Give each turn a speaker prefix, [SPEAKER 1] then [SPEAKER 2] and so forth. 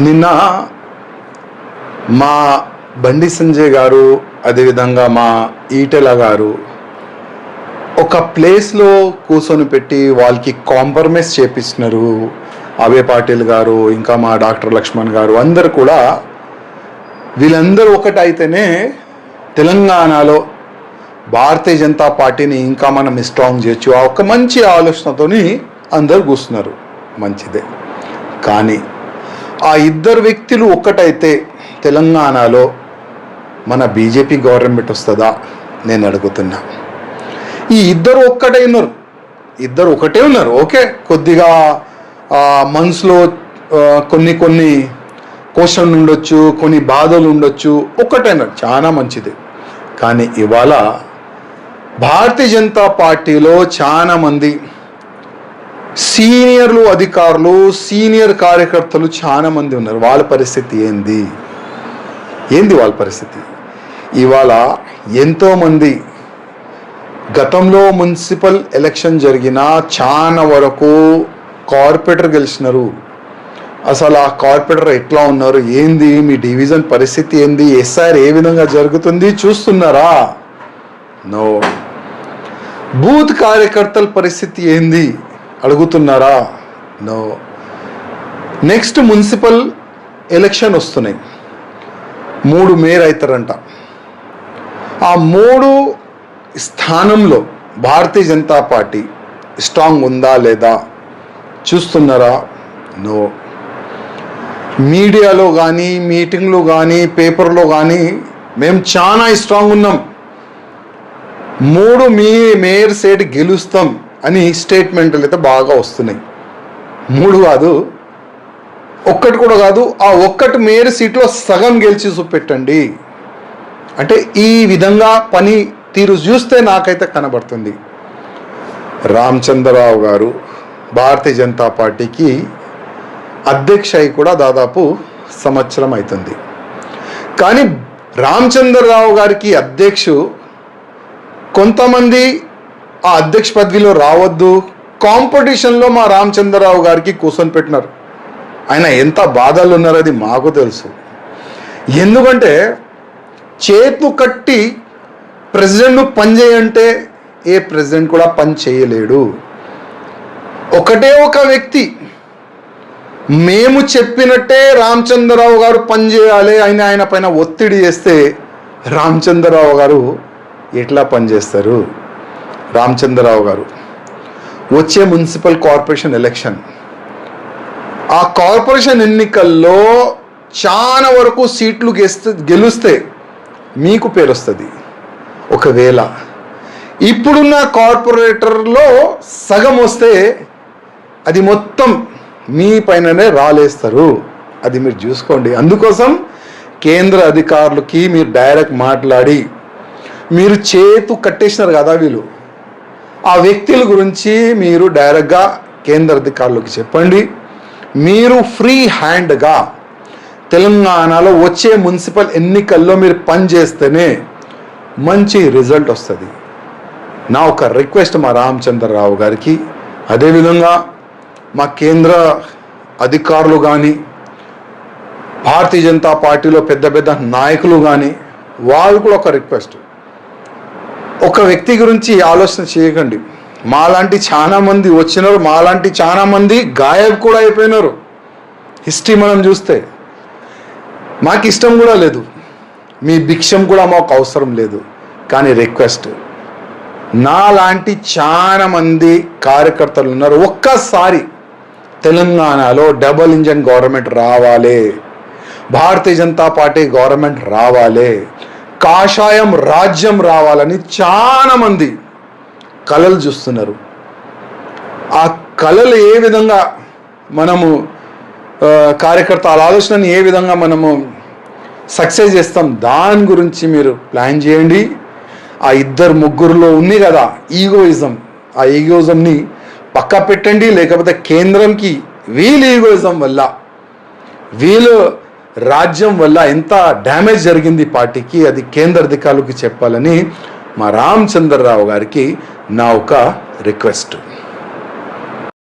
[SPEAKER 1] నిన్న మా బండి సంజయ్ గారు అదేవిధంగా మా ఈటెల గారు ఒక ప్లేస్లో కూర్చొని పెట్టి వాళ్ళకి కాంప్రమైజ్ చేపిస్తున్నారు. అభయ్ పాటిల్ గారు ఇంకా మా డాక్టర్ లక్ష్మణ్ గారు అందరు కూడా వీళ్ళందరూ ఒకటైతేనే తెలంగాణలో భారతీయ జనతా పార్టీని ఇంకా మనం స్ట్రాంగ్ చేయొచ్చు. ఆ ఒక మంచి ఆలోచనతోని అందరు కూర్చున్నారు, మంచిదే. కానీ ఆ ఇద్దరు వ్యక్తులు ఒక్కటైతే తెలంగాణలో మన బీజేపీ గవర్నమెంట్ వస్తుందా నేను అడుగుతున్నా. ఈ ఇద్దరు ఒక్కటే ఉన్నారు, ఇద్దరు ఒకటే ఉన్నారు. ఓకే, కొద్దిగా మనసులో కొన్ని క్వశ్చన్లు ఉండొచ్చు, కొన్ని బాధలు ఉండొచ్చు, ఒక్కటేనారు, చాలా మంచిది. కానీ ఇవాళ భారతీయ జనతా పార్టీలో చాలా మంది సీనియర్లు అధికారులు సీనియర్ కార్యకర్తలు చాలా మంది ఉన్నారు. వాళ్ళ పరిస్థితి ఏంది వాళ్ళ పరిస్థితి? ఇవాళ ఎంతోమంది గతంలో మున్సిపల్ ఎలక్షన్ జరిగిన చాలా వరకు కార్పొరేటర్ గెలిచినారు. అసలు ఆ కార్పొరేటర్ ఎట్లా ఉన్నారు, ఏంది మీ డివిజన్ పరిస్థితి ఏంది, ఎస్ఆర్ ఏ విధంగా జరుగుతుంది చూస్తున్నారా? నో. బూత్ కార్యకర్తల పరిస్థితి ఏంది అడుగుతున్నారా? నో. నెక్స్ట్ మున్సిపల్ ఎలక్షన్ వస్తున్నాయి, 3 మేయర్ అవుతారంట. ఆ 3 స్థానంలో భారతీయ జనతా పార్టీ స్ట్రాంగ్ ఉందా లేదా చూస్తున్నారా? నో. మీడియాలో కానీ మీటింగ్లో కానీ పేపర్లో కానీ మేము చాలా స్ట్రాంగ్ ఉన్నాం, 3 మేయర్ సీట్ గెలుస్తాం అని స్టేట్మెంట్లు అయితే బాగా వస్తున్నాయి. 3 కాదు, ఒక్కటి కూడా కాదు, ఆ ఒక్కటి మేయర్ సీట్లో సగం గెలిచి చూపెట్టండి అంటే ఈ విధంగా పని తీరు చూస్తే నాకైతే కనబడుతుంది. రామచంద్రరావు గారు భారతీయ జనతా పార్టీకి అధ్యక్ష అయి కూడా దాదాపు సంవత్సరం అవుతుంది. కానీ రామచంద్రరావు గారికి కొంతమంది ఆ అధ్యక్ష పదవిలో రావద్దు, కాంపిటీషన్లో మా రామచంద్రరావు గారికి కూర్చొని పెట్టినారు. ఆయన ఎంత బాధలు ఉన్నారో అది మాకు తెలుసు. ఎందుకంటే చేతు కట్టి ప్రెసిడెంట్ను పని చేయంటే ఏ ప్రెసిడెంట్ కూడా పని చేయలేడు. ఒకటే ఒక వ్యక్తి మేము చెప్పినట్టే రామచంద్రరావు గారు పని చేయాలి అని ఆయన పైన ఒత్తిడి చేస్తే రామచంద్రరావు గారు ఎట్లా పనిచేస్తారు? రామచంద్రరావు గారు వచ్చే మున్సిపల్ కార్పొరేషన్ ఎలక్షన్, ఆ కార్పొరేషన్ ఎన్నికల్లో చాలా వరకు సీట్లు గెలిస్తే మీకు పేరు వస్తుంది. ఒకవేళ ఇప్పుడున్న కార్పొరేటర్లో సగం వస్తే అది మొత్తం మీ పైననే రాలేస్తారు. అది మీరు చూసుకోండి. అందుకోసం కేంద్ర అధికారులకి మీరు డైరెక్ట్ మాట్లాడి, మీరు చేతు కట్టేసినారు కదా వీళ్ళు, ఆ వ్యక్తుల గురించి మీరు డైరెక్ట్గా కేంద్ర అధికారులకు చెప్పండి. మీరు ఫ్రీ హ్యాండ్గా తెలంగాణలో వచ్చే మున్సిపల్ ఎన్నికల్లో మీరు పనిచేస్తేనే మంచి రిజల్ట్ వస్తుంది. నా ఒక రిక్వెస్ట్ మా రామచంద్రరావు గారికి, అదేవిధంగా మా కేంద్ర అధికారులు కానీ భారతీయ జనతా పార్టీలో పెద్ద నాయకులు కానీ వాళ్ళు కూడా ఒక రిక్వెస్ట్, ఒక వ్యక్తి గురించి ఆలోచన చేయకండి. మాలాంటి చాలా మంది వచ్చినారు, మాలాంటి చాలా మంది గాయబ్ కూడా అయిపోయినారు. హిస్టరీ మనం చూస్తే మాకు ఇష్టం కూడా లేదు, మీ భిక్షం కూడా మాకు అవసరం లేదు. కానీ రిక్వెస్ట్, నాలాంటి చాలా మంది కార్యకర్తలు ఉన్నారు. ఒక్కసారి తెలంగాణలో డబుల్ ఇంజన్ గవర్నమెంట్ రావాలి, భారతీయ జనతా పార్టీ గవర్నమెంట్ రావాలి, కాషాయం రాజ్యం రావాలని చాలా మంది కలలు చూస్తున్నారు. ఆ కలలు ఏ విధంగా మనము కార్యకర్తల ఆలోచనని ఏ విధంగా మనము సక్సెస్ చేస్తాం దాని గురించి మీరు ప్లాన్ చేయండి. ఆ 2-3లో ఉంది కదా ఈగోయిజం, ఆ ఈగోయిజంని పక్క పెట్టండి. లేకపోతే కేంద్రంకి వీళ్ళ ఈగోయిజం వల్ల, వీళ్ళ రాజ్యం వల్ల ఎంత డ్యామేజ్ జరిగింది పార్టీకి, అది కేంద్ర అధికారులకు చెప్పాలని మా రామచంద్రరావు గారికి నా ఒక రిక్వెస్ట్.